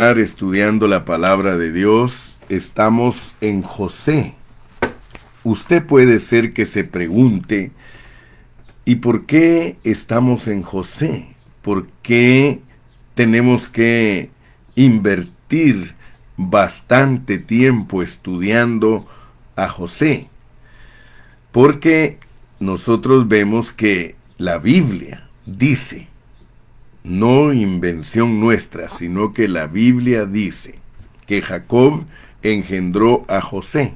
Estudiando la palabra de Dios, estamos en José. Usted puede ser que se pregunte, ¿y por qué estamos en José? ¿Por qué tenemos que invertir bastante tiempo estudiando a José? Porque nosotros vemos que la Biblia dice, no invención nuestra, sino que la Biblia dice que Jacob engendró a José,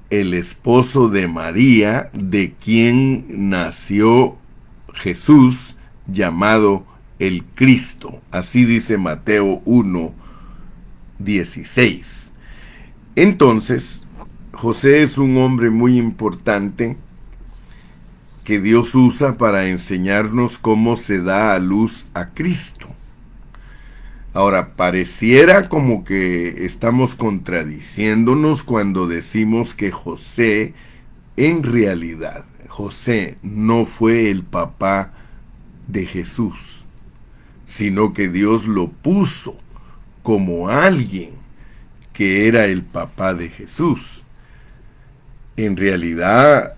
el esposo de María, de quien nació Jesús, llamado el Cristo. Así dice Mateo 1:16. Entonces, José es un hombre muy importante que Dios usa para enseñarnos cómo se da a luz a Cristo. Ahora, pareciera como que estamos contradiciéndonos cuando decimos que José, en realidad, José no fue el papá de Jesús, sino que Dios lo puso como alguien que era el papá de Jesús. En realidad,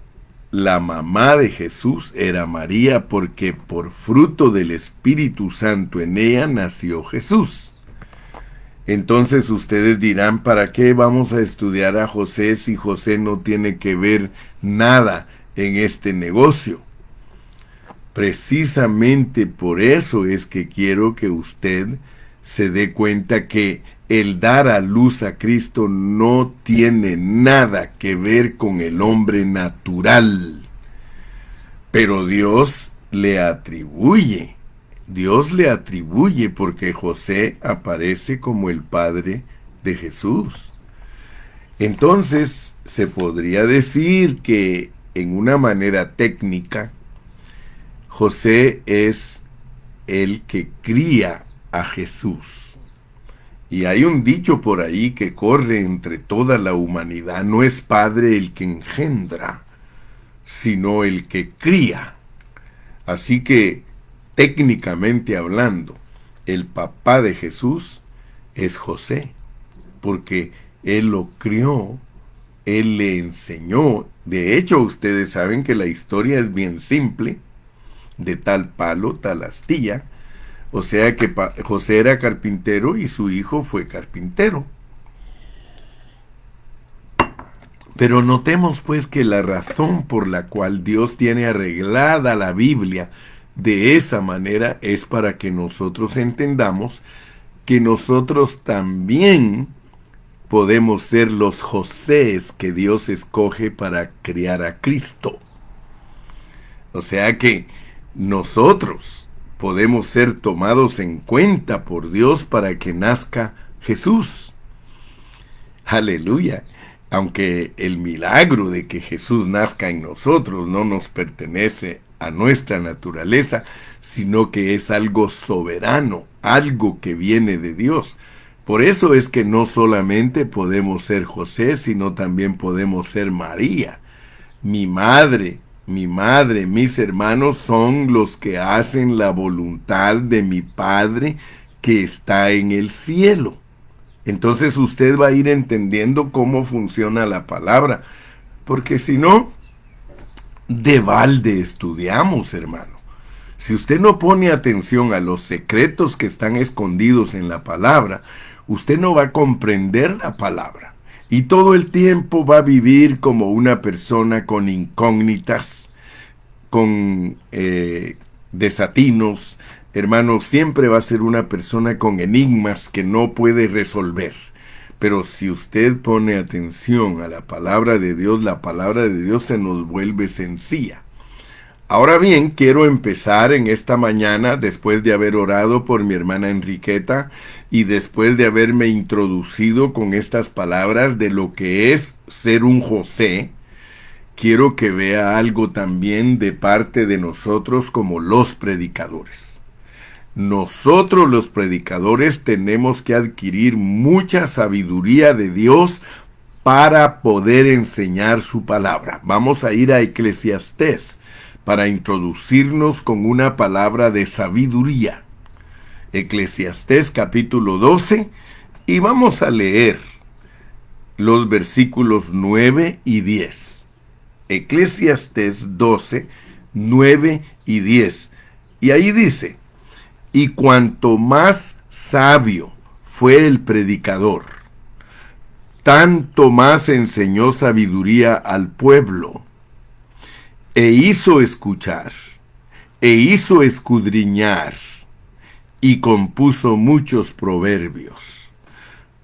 la mamá de Jesús era María, porque por fruto del Espíritu Santo en ella nació Jesús. Entonces ustedes dirán, ¿para qué vamos a estudiar a José si José no tiene que ver nada en este negocio? Precisamente por eso es que quiero que usted se dé cuenta que el dar a luz a Cristo no tiene nada que ver con el hombre natural. Pero Dios le atribuye porque José aparece como el padre de Jesús. Entonces, se podría decir que en una manera técnica, José es el que cría a Jesús. Y hay un dicho por ahí que corre entre toda la humanidad: no es padre el que engendra, sino el que cría. Así que, técnicamente hablando, el papá de Jesús es José, porque él lo crió, él le enseñó. De hecho, ustedes saben que la historia es bien simple: de tal palo, tal astilla. O sea que José era carpintero y su hijo fue carpintero. Pero notemos pues que la razón por la cual Dios tiene arreglada la Biblia de esa manera es para que nosotros entendamos que nosotros también podemos ser los Josés que Dios escoge para criar a Cristo. O sea que nosotros podemos ser tomados en cuenta por Dios para que nazca Jesús. Aleluya. Aunque el milagro de que Jesús nazca en nosotros no nos pertenece a nuestra naturaleza, sino que es algo soberano, algo que viene de Dios. Por eso es que no solamente podemos ser José, sino también podemos ser María. Mi madre, mis hermanos son los que hacen la voluntad de mi Padre que está en el cielo. Entonces usted va a ir entendiendo cómo funciona la palabra, porque si no, de balde estudiamos, hermano. Si usted no pone atención a los secretos que están escondidos en la palabra, usted no va a comprender la palabra. Y todo el tiempo va a vivir como una persona con incógnitas, con desatinos. Hermano, siempre va a ser una persona con enigmas que no puede resolver. Pero si usted pone atención a la palabra de Dios, la palabra de Dios se nos vuelve sencilla. Ahora bien, quiero empezar en esta mañana, después de haber orado por mi hermana Enriqueta y después de haberme introducido con estas palabras de lo que es ser un José. Quiero que vea algo también de parte de nosotros como los predicadores. Nosotros los predicadores tenemos que adquirir mucha sabiduría de Dios para poder enseñar su palabra. Vamos a ir a Eclesiastés para introducirnos con una palabra de sabiduría. Eclesiastés capítulo 12, y vamos a leer los versículos 9 y 10. Eclesiastés 12, 9 y 10. Y ahí dice: y cuanto más sabio fue el predicador, tanto más enseñó sabiduría al pueblo, e hizo escuchar, e hizo escudriñar, y compuso muchos proverbios.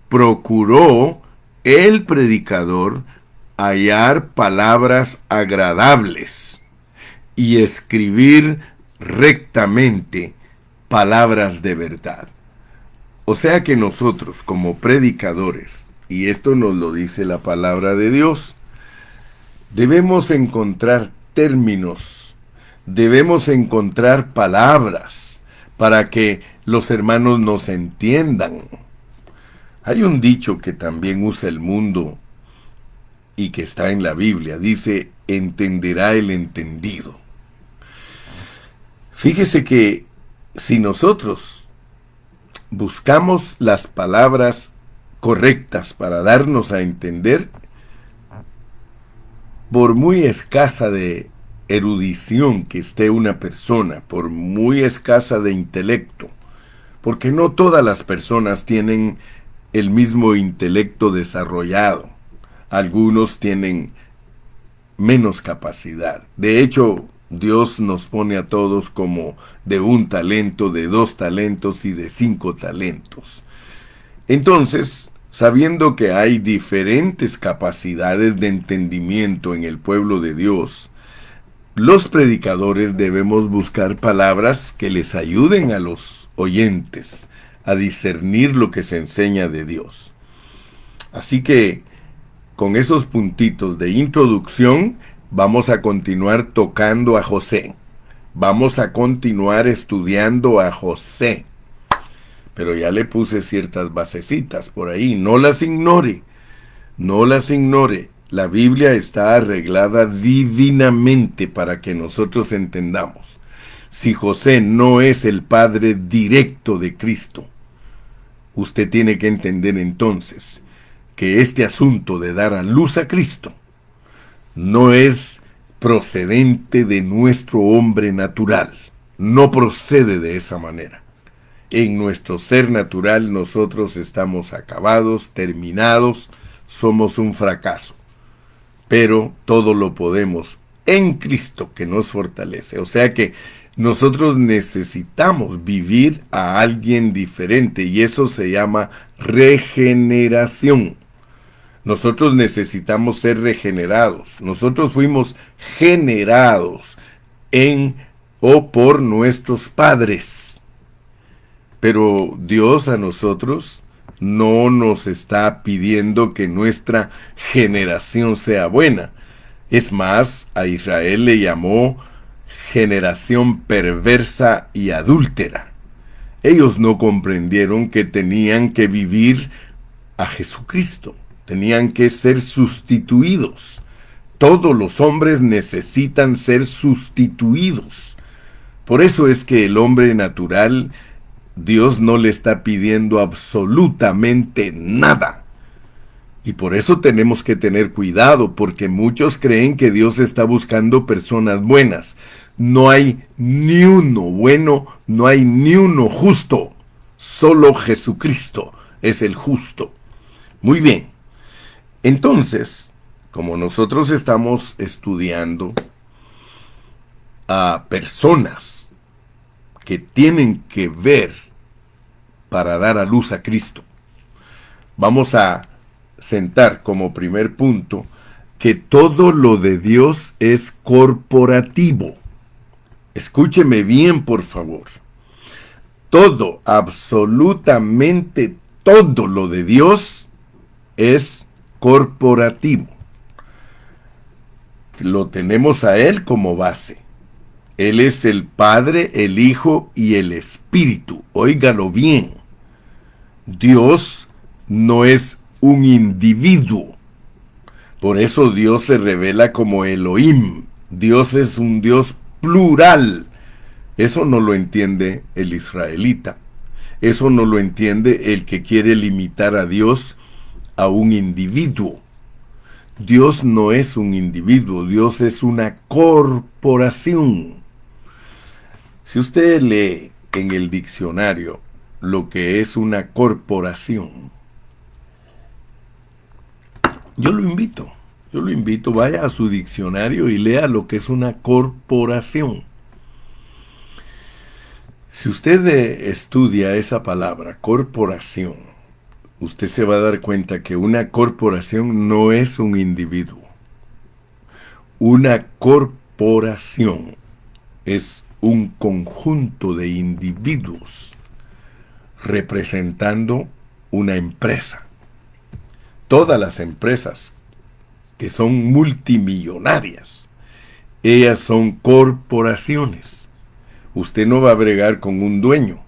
Procuró el predicador hallar palabras agradables y escribir rectamente palabras de verdad. O sea que nosotros, como predicadores, y esto nos lo dice la palabra de Dios, debemos encontrar términos, debemos encontrar palabras para que los hermanos nos entiendan. Hay un dicho que también usa el mundo y que está en la Biblia. Dice: entenderá el entendido. Fíjese que si nosotros buscamos las palabras correctas para darnos a entender, por muy escasa de erudición que esté una persona, por muy escasa de intelecto, porque no todas las personas tienen el mismo intelecto desarrollado, algunos tienen menos capacidad. De hecho, Dios nos pone a todos como de 1 talento, de 2 talentos y de 5 talentos. Entonces, sabiendo que hay diferentes capacidades de entendimiento en el pueblo de Dios, los predicadores debemos buscar palabras que les ayuden a los oyentes a discernir lo que se enseña de Dios. Así que, con esos puntitos de introducción, vamos a continuar tocando a José. Vamos a continuar estudiando a José. Pero ya le puse ciertas basecitas por ahí. No las ignore. No las ignore. La Biblia está arreglada divinamente para que nosotros entendamos. Si José no es el padre directo de Cristo, usted tiene que entender entonces que este asunto de dar a luz a Cristo no es procedente de nuestro hombre natural. No procede de esa manera. En nuestro ser natural nosotros estamos acabados, terminados, somos un fracaso. Pero todo lo podemos en Cristo que nos fortalece. O sea que nosotros necesitamos vivir a alguien diferente y eso se llama regeneración. Nosotros necesitamos ser regenerados. Nosotros fuimos generados en o por nuestros padres. Pero Dios a nosotros no nos está pidiendo que nuestra generación sea buena. Es más, a Israel le llamó generación perversa y adúltera. Ellos no comprendieron que tenían que vivir a Jesucristo. Tenían que ser sustituidos. Todos los hombres necesitan ser sustituidos. Por eso es que el hombre natural, Dios no le está pidiendo absolutamente nada. Y por eso tenemos que tener cuidado, porque muchos creen que Dios está buscando personas buenas. No hay ni uno bueno, no hay ni uno justo. Solo Jesucristo es el justo. Muy bien. Entonces, como nosotros estamos estudiando a personas que tienen que ver para dar a luz a Cristo, vamos a sentar como primer punto que todo lo de Dios es corporativo. Escúcheme bien, por favor. Todo, absolutamente todo lo de Dios es corporativo. Lo tenemos a Él como base. Él es el Padre, el Hijo y el Espíritu. Óigalo bien. Dios no es un individuo. Por eso Dios se revela como Elohim. Dios es un Dios plural. Eso no lo entiende el israelita. Eso no lo entiende el que quiere limitar a Dios a un individuo. Dios no es un individuo, Dios es una corporación. Si usted lee en el diccionario lo que es una corporación, yo lo invito, vaya a su diccionario y lea lo que es una corporación. Si usted estudia esa palabra, corporación, usted se va a dar cuenta que una corporación no es un individuo. Una corporación es un conjunto de individuos representando una empresa. Todas las empresas que son multimillonarias, ellas son corporaciones. Usted no va a bregar con un dueño.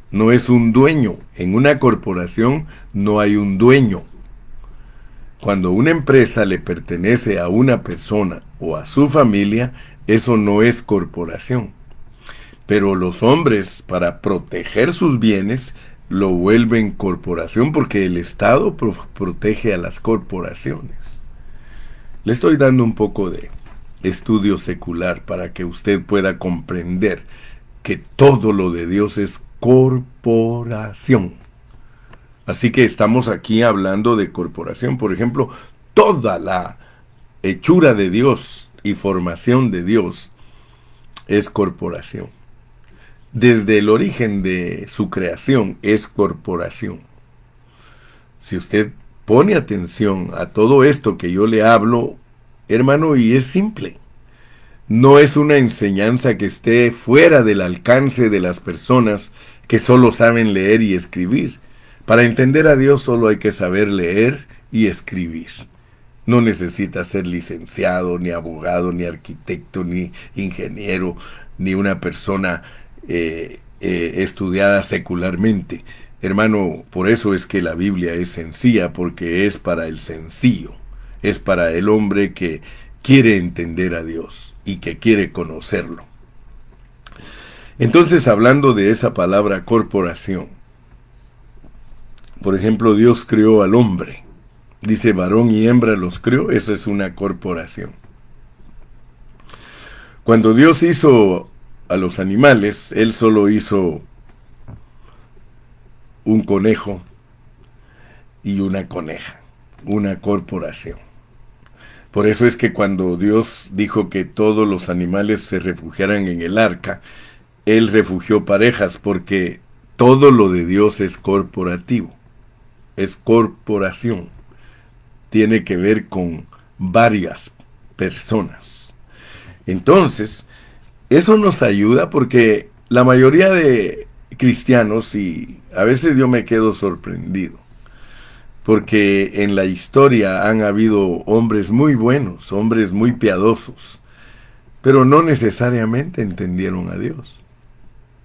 No es un dueño. En una corporación no hay un dueño. Cuando una empresa le pertenece a una persona o a su familia, eso no es corporación. Pero los hombres, para proteger sus bienes, lo vuelven corporación porque el Estado protege a las corporaciones. Le estoy dando un poco de estudio secular para que usted pueda comprender que todo lo de Dios es corporación. Así que estamos aquí hablando de corporación. Por ejemplo, toda la hechura de Dios y formación de Dios es corporación. Desde el origen de su creación es corporación. Si usted pone atención a todo esto que yo le hablo, hermano, y es simple. No es una enseñanza que esté fuera del alcance de las personas que solo saben leer y escribir. Para entender a Dios solo hay que saber leer y escribir. No necesita ser licenciado, ni abogado, ni arquitecto, ni ingeniero, ni una persona estudiada secularmente. Hermano, por eso es que la Biblia es sencilla, porque es para el sencillo. Es para el hombre que quiere entender a Dios y que quiere conocerlo. Entonces, hablando de esa palabra corporación, por ejemplo, Dios creó al hombre. Dice varón y hembra los creó, eso es una corporación. Cuando Dios hizo a los animales, Él solo hizo un conejo y una coneja, una corporación. Por eso es que cuando Dios dijo que todos los animales se refugiaran en el arca, Él refugió parejas, porque todo lo de Dios es corporativo, es corporación. Tiene que ver con varias personas. Entonces, eso nos ayuda porque la mayoría de cristianos, y a veces yo me quedo sorprendido, porque en la historia han habido hombres muy buenos, hombres muy piadosos, pero no necesariamente entendieron a Dios.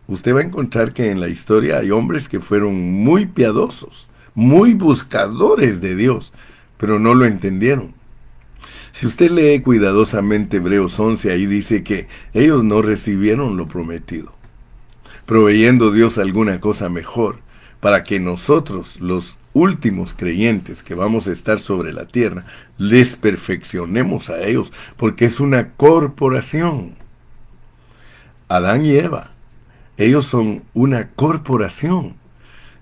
Usted va a encontrar que en la historia hay hombres que fueron muy piadosos, muy buscadores de Dios, pero no lo entendieron. Si usted lee cuidadosamente Hebreos 11, ahí dice que ellos no recibieron lo prometido, proveyendo Dios alguna cosa mejor, para que nosotros, los últimos creyentes que vamos a estar sobre la tierra, les perfeccionemos a ellos, porque es una corporación. Adán y Eva, ellos son una corporación.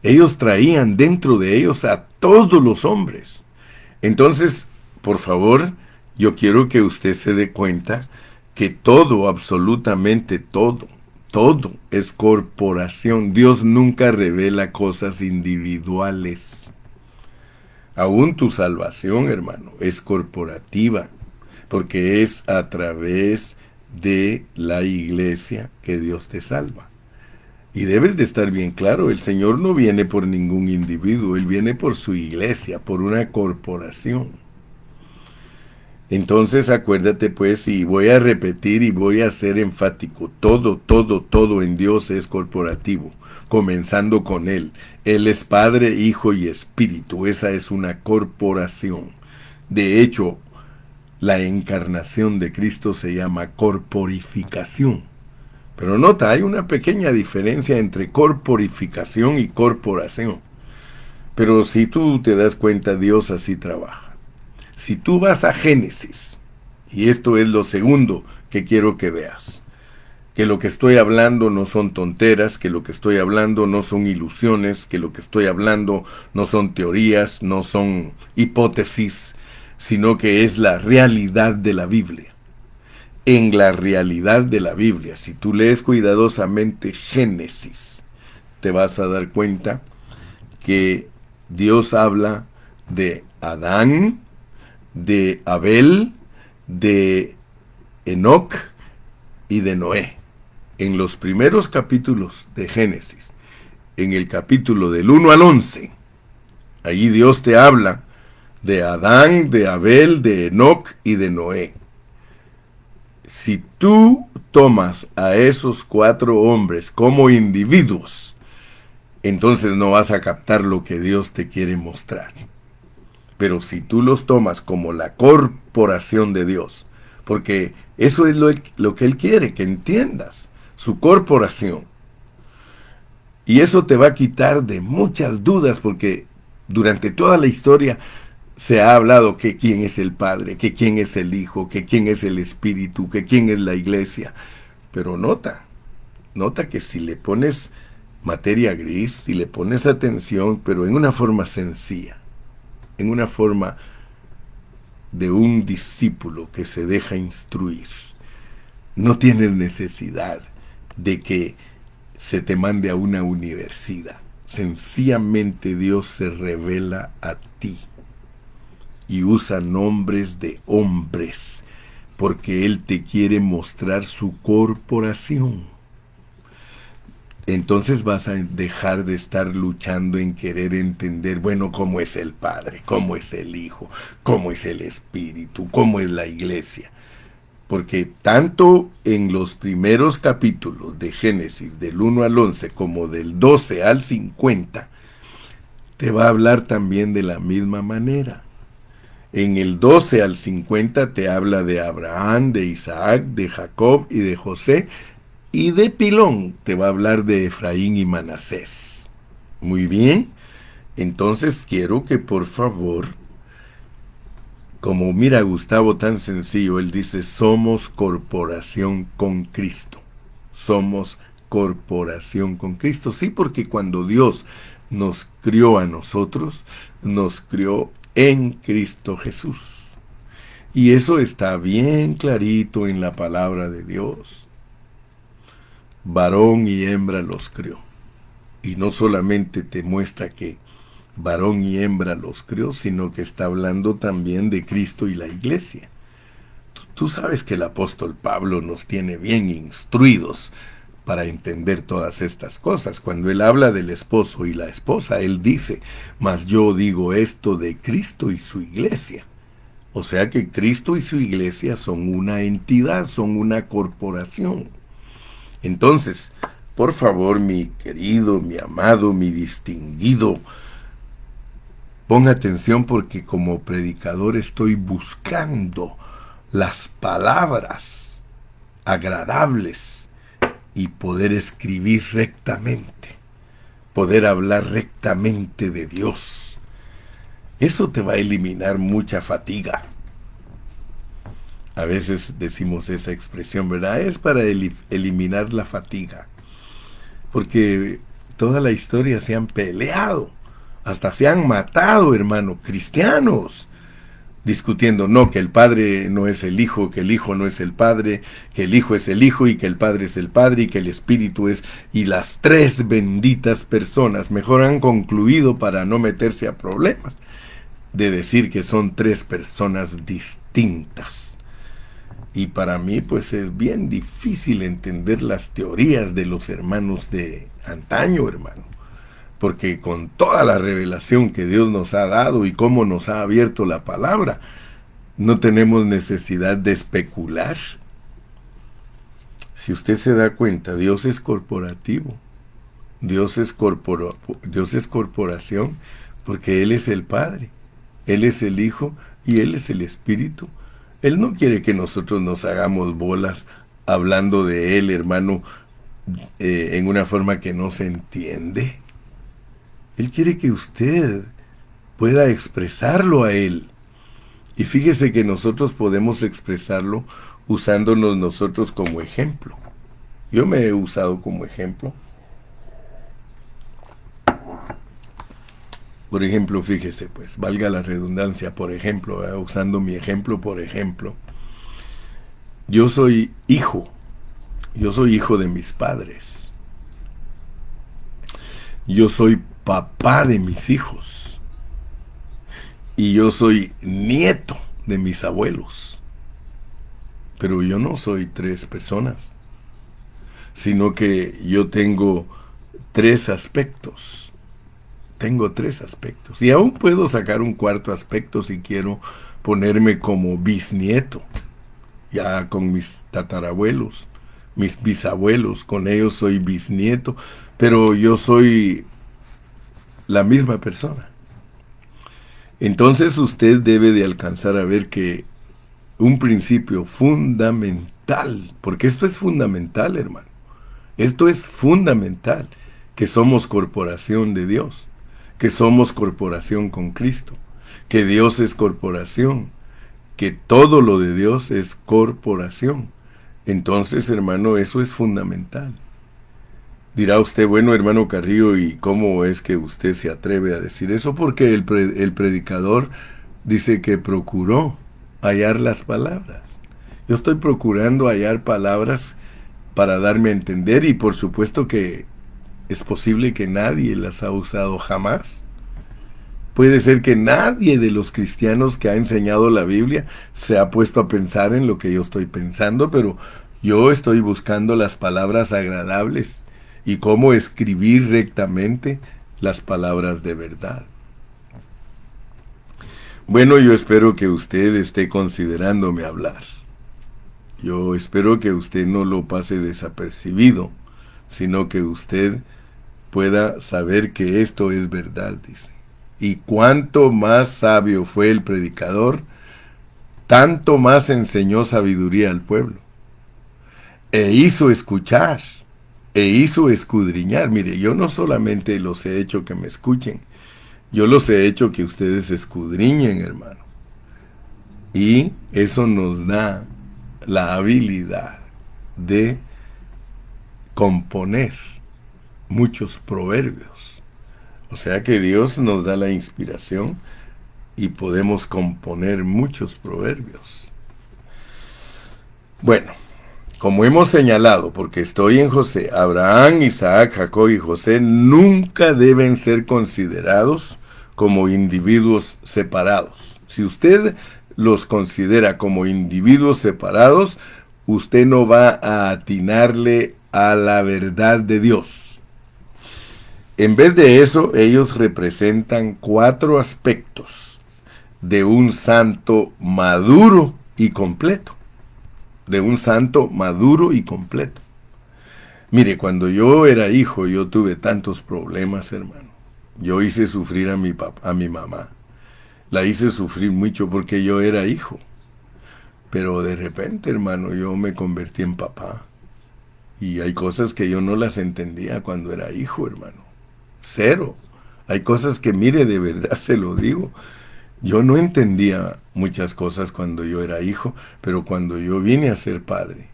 Ellos traían dentro de ellos a todos los hombres. Entonces, por favor, yo quiero que usted se dé cuenta que todo, absolutamente todo es corporación. Dios nunca revela cosas individuales. Aún tu salvación, hermano, es corporativa, porque es a través de la iglesia que Dios te salva. Y debes de estar bien claro, el Señor no viene por ningún individuo, Él viene por su iglesia, por una corporación. Entonces acuérdate pues, y voy a repetir y voy a ser enfático, todo en Dios es corporativo, comenzando con Él. Él es Padre, Hijo y Espíritu, esa es una corporación. De hecho, la encarnación de Cristo se llama corporificación, Pero nota, hay una pequeña diferencia entre corporificación y corporación. Pero si tú te das cuenta, Dios así trabaja. Si tú vas a Génesis, y esto es lo segundo que quiero que veas, que lo que estoy hablando no son tonteras, que lo que estoy hablando no son ilusiones, que lo que estoy hablando no son teorías, no son hipótesis, sino que es la realidad de la Biblia. En la realidad de la Biblia, si tú lees cuidadosamente Génesis, te vas a dar cuenta que Dios habla de Adán, de Abel, de Enoc y de Noé. En los primeros capítulos de Génesis, en el capítulo del 1 al 11, allí Dios te habla de Adán, de Abel, de Enoc y de Noé. Si tú tomas a esos 4 hombres como individuos, entonces no vas a captar lo que Dios te quiere mostrar. Pero si tú los tomas como la corporación de Dios, porque eso es lo que Él quiere, que entiendas, su corporación. Y eso te va a quitar de muchas dudas, porque durante toda la historia se ha hablado que quién es el Padre, que quién es el Hijo, que quién es el Espíritu, que quién es la Iglesia. Pero nota que si le pones materia gris, si le pones atención, pero en una forma sencilla, en una forma de un discípulo que se deja instruir, no tienes necesidad de que se te mande a una universidad. Sencillamente Dios se revela a ti y usa nombres de hombres, porque Él te quiere mostrar su corporación. Entonces vas a dejar de estar luchando en querer entender, bueno, cómo es el Padre, cómo es el Hijo, cómo es el Espíritu, cómo es la Iglesia. Porque tanto en los primeros capítulos de Génesis, del 1 al 11, como del 12 al 50, te va a hablar también de la misma manera. En el 12 al 50 te habla de Abraham, de Isaac, de Jacob y de José, y de pilón te va a hablar de Efraín y Manasés. Muy bien, entonces quiero que por favor, como mira Gustavo tan sencillo, él dice, somos corporación con Cristo. Somos corporación con Cristo. Sí, porque cuando Dios nos crió a nosotros, nos crió en Cristo Jesús. Y eso está bien clarito en la palabra de Dios. Varón y hembra los crió. Y no solamente te muestra que varón y hembra los crió, sino que está hablando también de Cristo y la iglesia. Tú sabes que el apóstol Pablo nos tiene bien instruidos para entender todas estas cosas. Cuando él habla del esposo y la esposa, él dice, mas yo digo esto de Cristo y su iglesia. O sea que Cristo y su iglesia son una entidad, son una corporación. Entonces, por favor, mi querido, mi amado, mi distinguido, ponga atención porque como predicador estoy buscando las palabras agradables y poder escribir rectamente, poder hablar rectamente de Dios. Eso te va a eliminar mucha fatiga. A veces decimos esa expresión, ¿verdad? Es para eliminar la fatiga. Porque toda la historia se han peleado, hasta se han matado, hermano, cristianos, discutiendo, no, que el Padre no es el Hijo, que el Hijo no es el Padre, que el Hijo es el Hijo y que el Padre es el Padre y que el Espíritu es, y las 3 benditas personas, mejor han concluido para no meterse a problemas, de decir que son 3 personas distintas. Y para mí pues es bien difícil entender las teorías de los hermanos de antaño, hermano. Porque con toda la revelación que Dios nos ha dado y cómo nos ha abierto la palabra, no tenemos necesidad de especular. Si usted se da cuenta, Dios es corporativo. Dios es corporación porque Él es el Padre, Él es el Hijo y Él es el Espíritu. Él no quiere que nosotros nos hagamos bolas hablando de Él, hermano, en una forma que no se entiende. Él quiere que usted pueda expresarlo a Él. Y fíjese que nosotros podemos expresarlo usándonos nosotros como ejemplo. Yo me he usado como ejemplo. Por ejemplo, fíjese, pues, valga la redundancia, por ejemplo, usando mi ejemplo, por ejemplo, yo soy hijo de mis padres, yo soy papá de mis hijos y yo soy nieto de mis abuelos, pero yo no soy tres personas, sino que yo tengo tres aspectos. Tengo tres aspectos. Y aún puedo sacar un cuarto aspecto si quiero ponerme como bisnieto, ya con mis tatarabuelos, mis bisabuelos, con ellos soy bisnieto, pero yo soy la misma persona. Entonces usted debe de alcanzar a ver que un principio fundamental, porque esto es fundamental, hermano, esto es fundamental, que somos corporación de Dios, que somos corporación con Cristo, que Dios es corporación, que todo lo de Dios es corporación. Entonces, hermano, eso es fundamental. Dirá usted, bueno, hermano Carrillo, ¿y cómo es que usted se atreve a decir eso? Porque el predicador dice que procuró hallar las palabras. Yo estoy procurando hallar palabras para darme a entender y por supuesto que es posible que nadie las ha usado jamás. Puede ser que nadie de los cristianos que ha enseñado la Biblia se ha puesto a pensar en lo que yo estoy pensando, pero yo estoy buscando las palabras agradables y cómo escribir rectamente las palabras de verdad. Bueno, yo espero que usted esté considerándome hablar. Yo espero que usted no lo pase desapercibido, sino que usted pueda saber que esto es verdad, dice. Y cuanto más sabio fue el predicador, tanto más enseñó sabiduría al pueblo. E hizo escuchar, e hizo escudriñar. Mire, yo no solamente los he hecho que me escuchen, yo los he hecho que ustedes escudriñen, hermano. Y eso nos da la habilidad de componer muchos proverbios. O sea que Dios nos da la inspiración y podemos componer muchos proverbios. Bueno, como hemos señalado, porque estoy en José, Abraham, Isaac, Jacob y José nunca deben ser considerados como individuos separados. Si usted los considera como individuos separados, usted no va a atinarle a la verdad de Dios. En vez de eso, ellos representan cuatro aspectos de un santo maduro y completo. De un santo maduro y completo. Mire, cuando yo era hijo, yo tuve tantos problemas, hermano. Yo hice sufrir a mi mamá. La hice sufrir mucho porque yo era hijo. Pero de repente, hermano, yo me convertí en papá. Y hay cosas que yo no las entendía cuando era hijo, hermano. Cero. Hay cosas que, mire, de verdad se lo digo. Yo no entendía muchas cosas cuando yo era hijo, pero cuando yo vine a ser padre,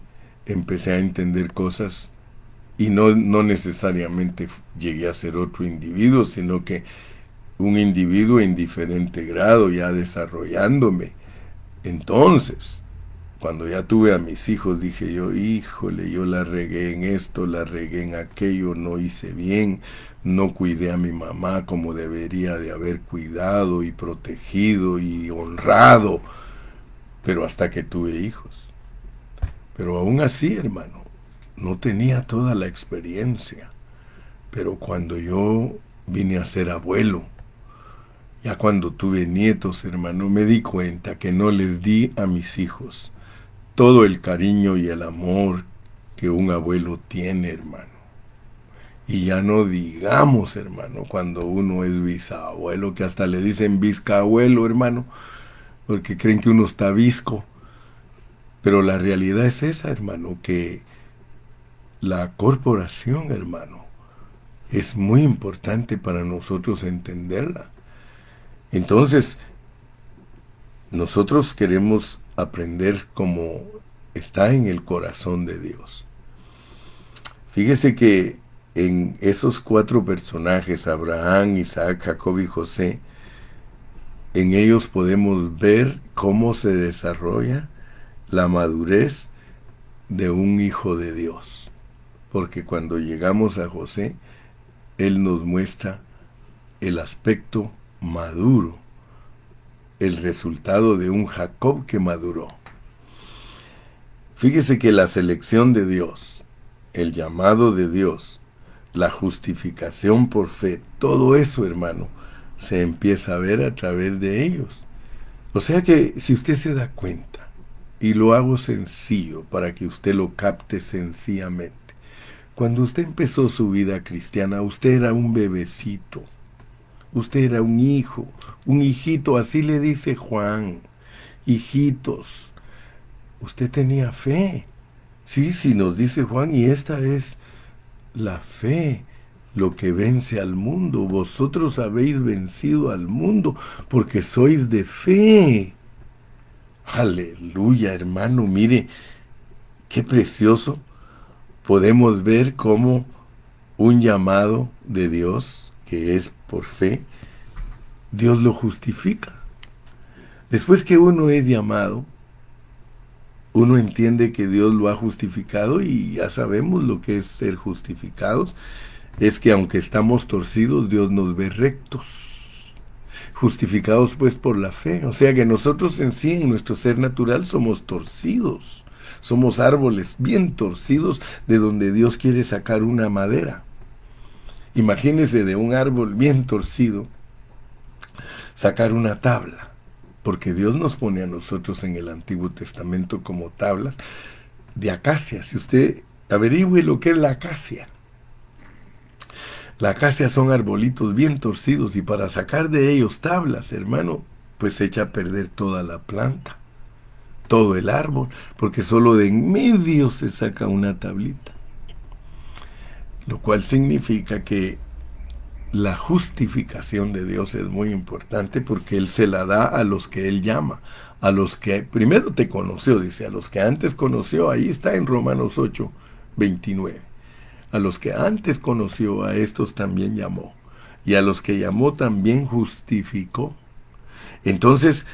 empecé a entender cosas y no necesariamente llegué a ser otro individuo, sino que un individuo en diferente grado, ya desarrollándome. Entonces, cuando ya tuve a mis hijos, dije yo, híjole, yo la regué en esto, la regué en aquello, no hice bien, no cuidé a mi mamá como debería de haber cuidado y protegido y honrado, pero hasta que tuve hijos. Pero aún así, hermano, no tenía toda la experiencia. Pero cuando yo vine a ser abuelo, ya cuando tuve nietos, hermano, me di cuenta que no les di a mis hijos todo el cariño y el amor que un abuelo tiene, hermano. Y ya no digamos, hermano, cuando uno es bisabuelo, que hasta le dicen bizcabuelo, hermano, porque creen que uno está visco. Pero la realidad es esa, hermano, que la corporación, hermano. Es muy importante para nosotros entenderla. Entonces, nosotros queremos aprender cómo está en el corazón de Dios. Fíjese que en esos 4 personajes, Abraham, Isaac, Jacob y José, en ellos podemos ver cómo se desarrolla la madurez de un hijo de Dios. Porque cuando llegamos a José, él nos muestra el aspecto maduro, el resultado de un Jacob que maduró. Fíjese que la selección de Dios, el llamado de Dios, la justificación por fe, todo eso, hermano, se empieza a ver a través de ellos. O sea que si usted se da cuenta, y lo hago sencillo para que usted lo capte sencillamente, cuando usted empezó su vida cristiana, usted era un bebecito, usted era un hijo, un hijito, así le dice Juan, hijitos, usted tenía fe. Sí, sí, nos dice Juan, y esta es la fe, lo que vence al mundo. Vosotros habéis vencido al mundo porque sois de fe. Aleluya, hermano, mire, qué precioso. Podemos ver cómo un llamado de Dios, que es por fe, Dios lo justifica. Después que uno es llamado, uno entiende que Dios lo ha justificado y ya sabemos lo que es ser justificados. Es que aunque estamos torcidos, Dios nos ve rectos. Justificados pues por la fe. O sea que nosotros en sí, en nuestro ser natural, somos torcidos. Somos árboles bien torcidos de donde Dios quiere sacar una madera. Imagínese de un árbol bien torcido sacar una tabla. Porque Dios nos pone a nosotros en el Antiguo Testamento como tablas de acacia. Si usted averigüe lo que es la acacia. La acacia son arbolitos bien torcidos y para sacar de ellos tablas, hermano, pues se echa a perder toda la planta, todo el árbol, porque solo de en medio se saca una tablita. Lo cual significa que la justificación de Dios es muy importante porque Él se la da a los que Él llama, a los que primero te conoció, dice, a los que antes conoció, ahí está en Romanos 8, 29. A los que antes conoció, a estos también llamó. Y a los que llamó también justificó. Entonces,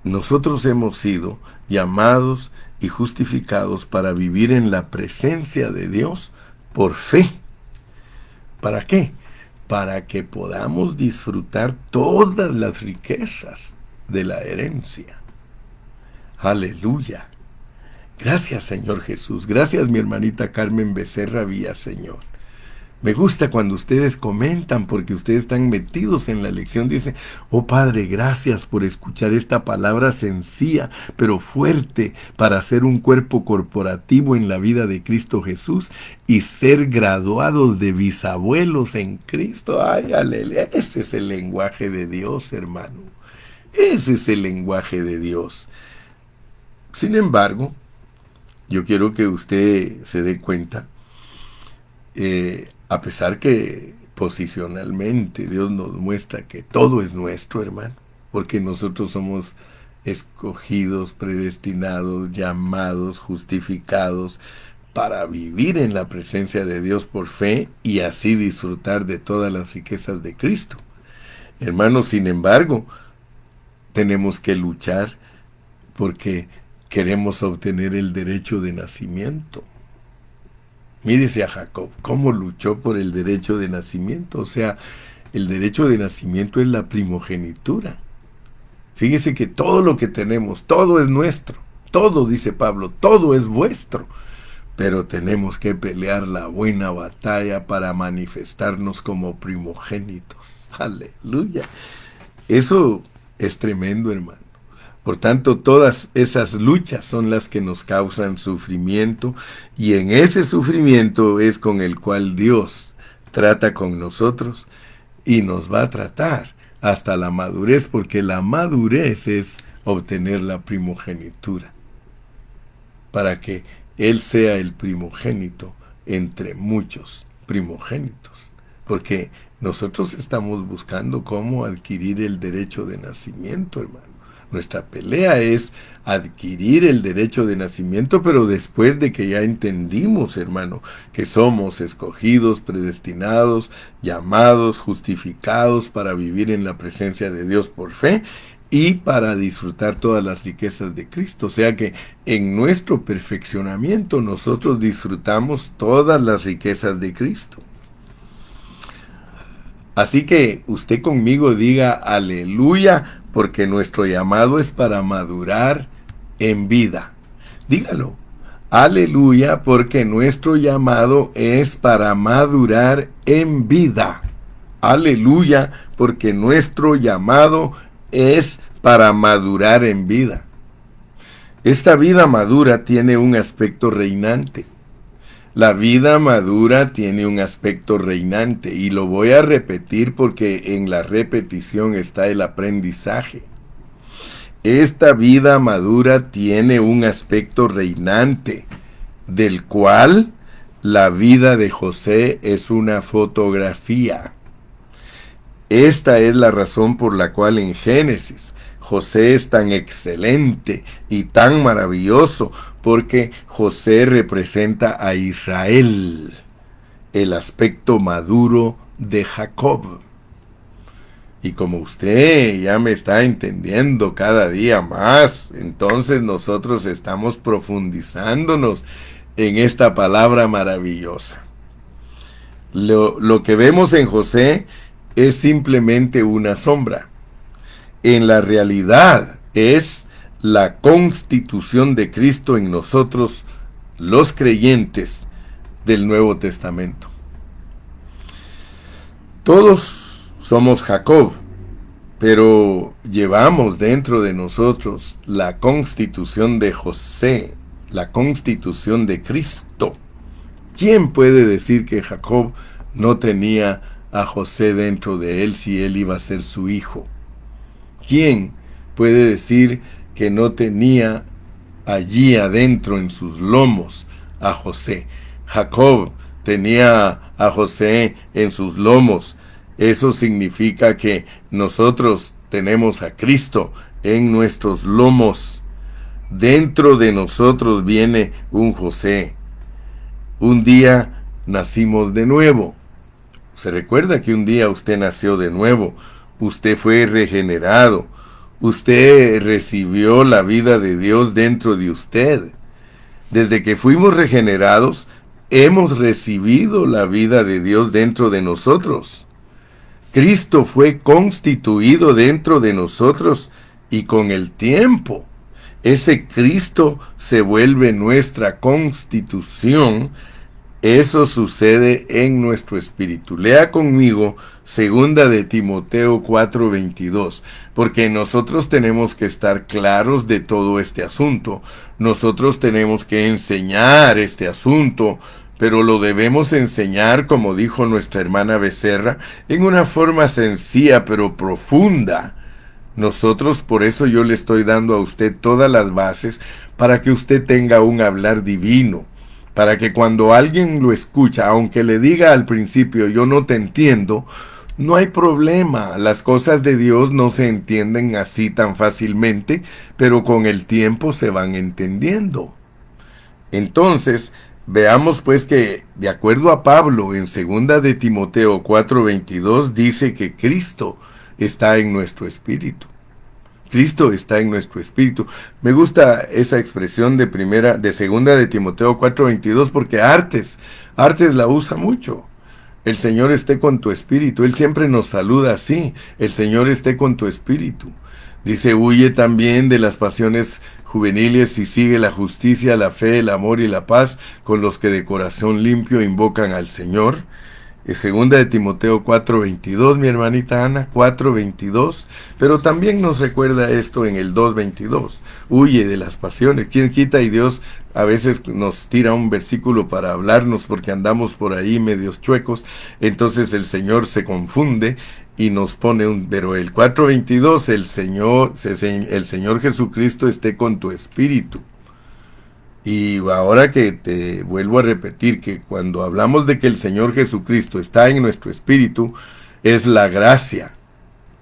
nosotros hemos sido llamados y justificados para vivir en la presencia de Dios por fe. ¿Para qué? Para que podamos disfrutar todas las riquezas de la herencia. Aleluya. Gracias, Señor Jesús. Gracias, mi hermanita Carmen Becerra Villaseñor. Me gusta cuando ustedes comentan porque ustedes están metidos en la lección. Dice, oh Padre, gracias por escuchar esta palabra sencilla, pero fuerte, para ser un cuerpo corporativo en la vida de Cristo Jesús y ser graduados de bisabuelos en Cristo. Ay, aleluya. Ese es el lenguaje de Dios, hermano. Ese es el lenguaje de Dios. Sin embargo, yo quiero que usted se dé cuenta, a pesar que posicionalmente Dios nos muestra que todo es nuestro, hermano, porque nosotros somos escogidos, predestinados, llamados, justificados para vivir en la presencia de Dios por fe y así disfrutar de todas las riquezas de Cristo. Hermanos, sin embargo, tenemos que luchar porque queremos obtener el derecho de nacimiento. Mírese a Jacob, cómo luchó por el derecho de nacimiento. O sea, el derecho de nacimiento es la primogenitura. Fíjese que todo lo que tenemos, todo es nuestro. Todo, dice Pablo, todo es vuestro. Pero tenemos que pelear la buena batalla para manifestarnos como primogénitos. Aleluya. Eso es tremendo, hermano. Por tanto, todas esas luchas son las que nos causan sufrimiento y en ese sufrimiento es con el cual Dios trata con nosotros y nos va a tratar hasta la madurez, porque la madurez es obtener la primogenitura para que Él sea el primogénito entre muchos primogénitos, porque nosotros estamos buscando cómo adquirir el derecho de nacimiento, hermano. Nuestra pelea es adquirir el derecho de nacimiento, pero después de que ya entendimos, hermano, que somos escogidos, predestinados, llamados, justificados para vivir en la presencia de Dios por fe y para disfrutar todas las riquezas de Cristo. O sea que en nuestro perfeccionamiento nosotros disfrutamos todas las riquezas de Cristo. Así que usted conmigo diga aleluya, porque nuestro llamado es para madurar en vida. Dígalo. Aleluya, porque nuestro llamado es para madurar en vida. Aleluya, porque nuestro llamado es para madurar en vida. Esta vida madura tiene un aspecto reinante. La vida madura tiene un aspecto reinante, y lo voy a repetir porque en la repetición está el aprendizaje. Esta vida madura tiene un aspecto reinante, del cual la vida de José es una fotografía. Esta es la razón por la cual en Génesis José es tan excelente y tan maravilloso, porque José representa a Israel, el aspecto maduro de Jacob. Y como usted ya me está entendiendo cada día más, entonces nosotros estamos profundizándonos en esta palabra maravillosa. Lo que vemos en José es simplemente una sombra. En la realidad es la constitución de Cristo en nosotros, los creyentes del Nuevo Testamento. Todos somos Jacob, pero llevamos dentro de nosotros la constitución de José, la constitución de Cristo. ¿Quién puede decir que Jacob no tenía a José dentro de él si él iba a ser su hijo? ¿Quién puede decir que no tenía allí adentro en sus lomos a José? Jacob tenía a José en sus lomos. Eso significa que nosotros tenemos a Cristo en nuestros lomos. Dentro de nosotros viene un José. Un día nacimos de nuevo. Se recuerda que un día usted nació de nuevo. Usted fue regenerado. Usted recibió la vida de Dios dentro de usted. Desde que fuimos regenerados, hemos recibido la vida de Dios dentro de nosotros. Cristo fue constituido dentro de nosotros, y con el tiempo, ese Cristo se vuelve nuestra constitución. Eso sucede en nuestro espíritu. Lea conmigo 2 de Timoteo 4:22, porque nosotros tenemos que estar claros de todo este asunto. Nosotros tenemos que enseñar este asunto, pero lo debemos enseñar, como dijo nuestra hermana Becerra, en una forma sencilla pero profunda. Nosotros, por eso yo le estoy dando a usted todas las bases para que usted tenga un hablar divino, para que cuando alguien lo escucha, aunque le diga al principio yo no te entiendo, no hay problema. Las cosas de Dios no se entienden así tan fácilmente, pero con el tiempo se van entendiendo. Entonces, veamos pues que, de acuerdo a Pablo, en 2 de Timoteo 4:22, dice que Cristo está en nuestro espíritu. Cristo está en nuestro espíritu. Me gusta esa expresión de 2 de Timoteo 4:22, porque Artes la usa mucho. El Señor esté con tu espíritu. Él siempre nos saluda así. El Señor esté con tu espíritu. Dice, huye también de las pasiones juveniles y sigue la justicia, la fe, el amor y la paz con los que de corazón limpio invocan al Señor. Segunda de Timoteo 4:22, mi hermanita Ana, 4:22, pero también nos recuerda esto en el 2:22, huye de las pasiones. ¿Quién quita? Y Dios a veces nos tira un versículo para hablarnos porque andamos por ahí medios chuecos, entonces el Señor se confunde y nos pone pero el 4:22, el Señor Jesucristo esté con tu espíritu. Y ahora que te vuelvo a repetir que cuando hablamos de que el Señor Jesucristo está en nuestro espíritu, es la gracia.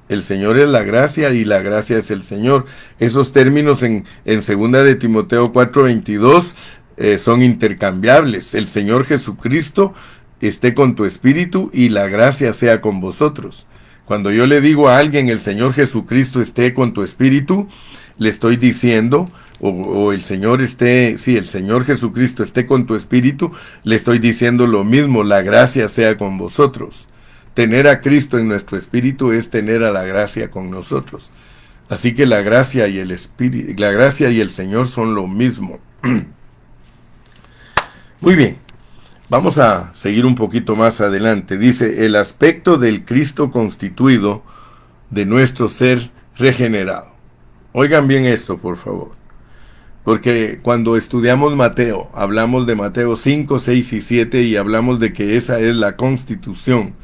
El Señor es la gracia y la gracia es el Señor. Esos términos en 2 de Timoteo 4:22 son intercambiables. El Señor Jesucristo esté con tu espíritu y la gracia sea con vosotros. Cuando yo le digo a alguien el Señor Jesucristo esté con tu espíritu, le estoy diciendo, o el Señor esté, sí, el Señor Jesucristo esté con tu espíritu, le estoy diciendo lo mismo, la gracia sea con vosotros. Tener a Cristo en nuestro espíritu es tener a la gracia con nosotros. Así que la gracia y el espíritu, la gracia y el Señor son lo mismo. Muy bien, vamos a seguir un poquito más adelante. Dice, el aspecto del Cristo constituido de nuestro ser regenerado. Oigan bien esto, por favor. Porque cuando estudiamos Mateo, hablamos de Mateo 5, 6 y 7 y hablamos de que esa es la constitución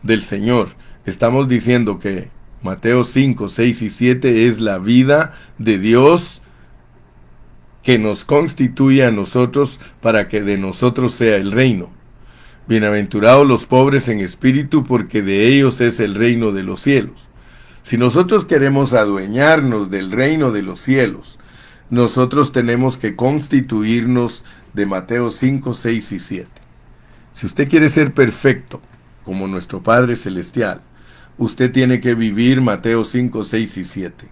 del Señor. Estamos diciendo que Mateo 5, 6 y 7 es la vida de Dios que nos constituye a nosotros para que de nosotros sea el reino. Bienaventurados los pobres en espíritu, porque de ellos es el reino de los cielos. Si nosotros queremos adueñarnos del reino de los cielos, nosotros tenemos que constituirnos de Mateo 5, 6 y 7. Si usted quiere ser perfecto, como nuestro Padre Celestial, usted tiene que vivir Mateo 5, 6 y 7.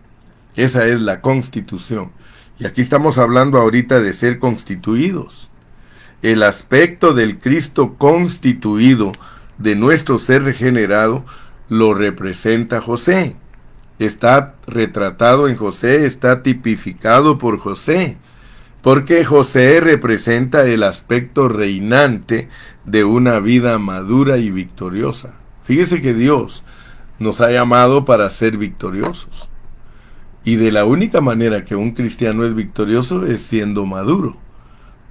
Esa es la constitución. Y aquí estamos hablando ahorita de ser constituidos. El aspecto del Cristo constituido de nuestro ser regenerado lo representa José. Está retratado en José, está tipificado por José, porque José representa el aspecto reinante de una vida madura y victoriosa. Fíjese que Dios nos ha llamado para ser victoriosos. Y de la única manera que un cristiano es victorioso es siendo maduro.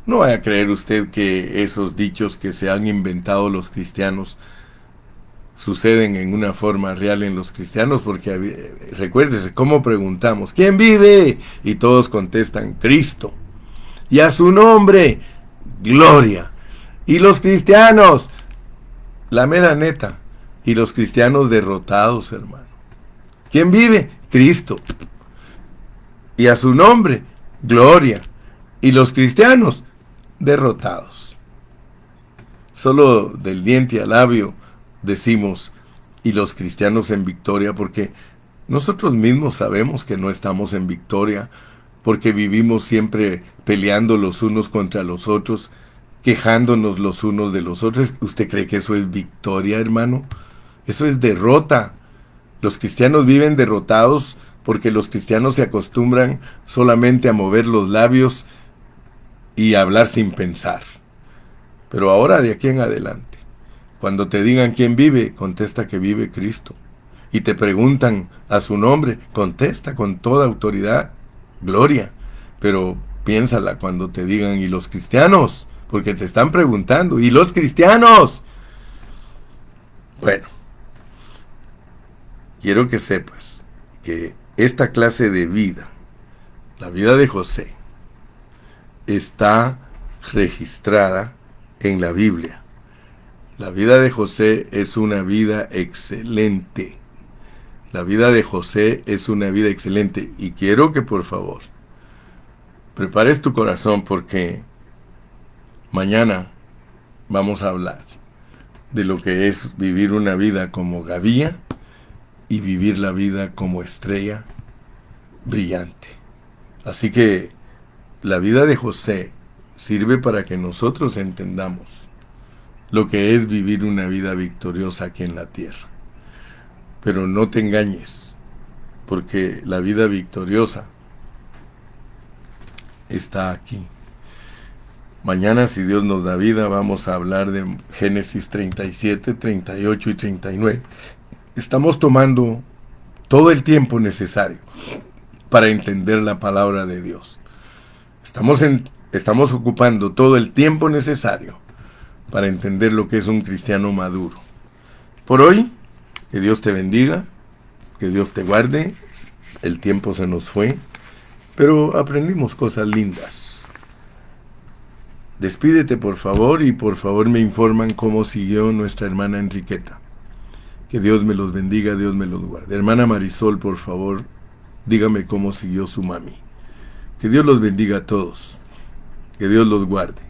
No vaya a creer usted que esos dichos que se han inventado los cristianos suceden en una forma real en los cristianos, porque recuérdese cómo preguntamos, ¿quién vive? Y todos contestan, Cristo. Y a su nombre, gloria. Y los cristianos, la mera neta, y los cristianos derrotados, hermano. ¿Quién vive? Cristo. Y a su nombre, gloria. Y los cristianos, derrotados. Solo del diente al labio decimos, y los cristianos en victoria, porque nosotros mismos sabemos que no estamos en victoria, porque vivimos siempre peleando los unos contra los otros, quejándonos los unos de los otros. ¿Usted cree que eso es victoria, hermano? Eso es derrota. Los cristianos viven derrotados porque los cristianos se acostumbran solamente a mover los labios y a hablar sin pensar. Pero ahora, de aquí en adelante, cuando te digan quién vive, contesta que vive Cristo. Y te preguntan a su nombre, contesta con toda autoridad, gloria. Pero piénsala cuando te digan, ¿y los cristianos? Porque te están preguntando, ¿y los cristianos? Bueno, quiero que sepas que esta clase de vida, la vida de José, está registrada en la Biblia. La vida de José es una vida excelente. La vida de José es una vida excelente. Y quiero que por favor prepares tu corazón, porque mañana vamos a hablar de lo que es vivir una vida como Gavía y vivir la vida como estrella brillante. Así que la vida de José sirve para que nosotros entendamos lo que es vivir una vida victoriosa aquí en la tierra. Pero no te engañes, porque la vida victoriosa está aquí. Mañana, si Dios nos da vida, vamos a hablar de Génesis 37, 38 y 39. Estamos tomando todo el tiempo necesario para entender la palabra de Dios. Estamos ocupando todo el tiempo necesario para entender lo que es un cristiano maduro. Por hoy, que Dios te bendiga, que Dios te guarde. El tiempo se nos fue, pero aprendimos cosas lindas. Despídete, por favor, y por favor me informan cómo siguió nuestra hermana Enriqueta. Que Dios me los bendiga, Dios me los guarde. Hermana Marisol, por favor, dígame cómo siguió su mami. Que Dios los bendiga a todos. Que Dios los guarde.